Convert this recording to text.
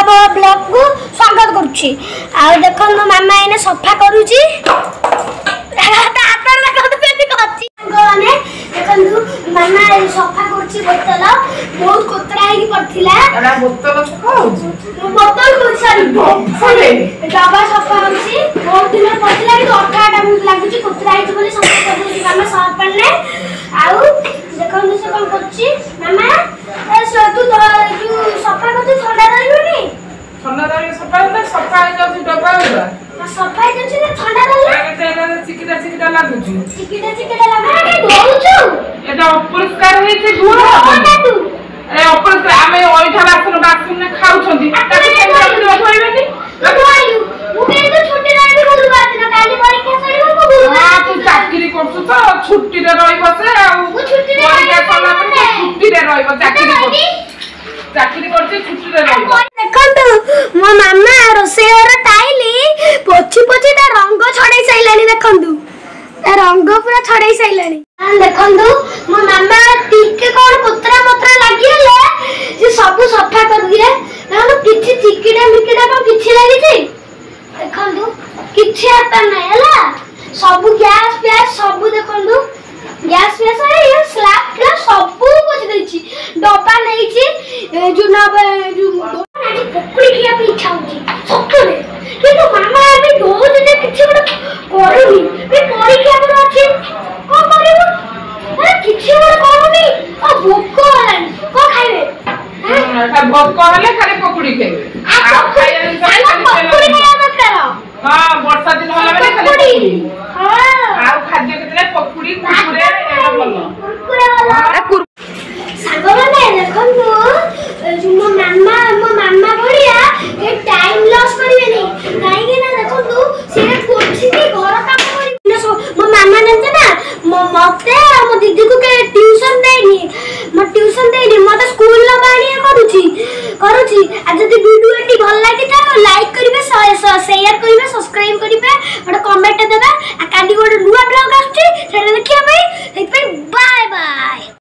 Blog को स्वागत करुच्ची। आ देखो मो मामा एने सफा करूची मामा सफा करछि बोतल बहुत कोतरा ही पड़थिला एडा बोतल सफाउछि बोतल को सॉरी डबा सफा होछि बहुत दिन पड़थिला कि 18 मिनिट लागुछि कोतरा ही बोली सफा करछि मामा साफ पड़ले आउ देखो से कोन करछि मामा ए तू जो सफा करछि ठंडा रहइबनी ठंडा रही सफा हो जाଉଛି डबा होगा सफा हो जाଉଛି ना ठंडा रहला चिकिटा लागुଛି लागे धोउछु एटा अपरिष्कार होइছে धुआ होना तू ए अपरिष्कार आमे ओइठा बाथरूम ने खाउछंती ताके केमि धोइबेनी धोइलु मु के तो छुट्टी रहबे गुरुवार दिन काली परीक्षा सरिबो को गुरुवार हां तू चाकरी करछु तो छुट्टी रे रहिबो से आ परीक्षा सला पर छुट्टी रे रहिबो चाकरी करछे छुट्टी रे रहिबो देखंतु मो मामा रोसेर टाइली पोछि ता रंग छड़ाई सैलानी देखंतु ता रंग पूरा छड़ाई सैलानी देखंतु मो मामा टिके कोन कोतरा मोतरा लागिले जे सब सफा कर दिए देखंतु किछि चिकिडा मिकिडा को किछि लागि छी देखंतु किछि आता नै हला सब गैस सब देखंतु गैस ये स्लैब के सब कुछ देछि डब्बा नै छी जो ना जो पकड़ी के आप इच्छा होची सत्तरे किंतु मामा अभी दो दिन किछि करनी बे परीक्षा पर अछि को करबो अरे किछि करनी आ भूख हलानी को खाइबे हां भूख हले खाली पकड़ी खाइबे आ खाइबे पकड़ी खाइबा दरकार हां वर्षा दिन होला बेले खाली पकड़ी हां आ खाद्य केतले पकड़ी कुरकुरे एटा बोलो कुरकुरे वाला सागो माने देखंतु मो मामा बढ़िया ए टाइम लॉस करिवे नहीं काहे कि ना देखंतु से कोछि के घर काम करि मो मामा ने ना मते मो दीदी को के ट्यूशन देनी मते स्कूल ला बाणिया करूची आ जदी वीडियो एटी भल लागि था लाइक करिवे शेयर करिवे सब्सक्राइब करिवे और कमेंट देबे आ काली गोड नुवा ब्लॉग आछी सेटा देखि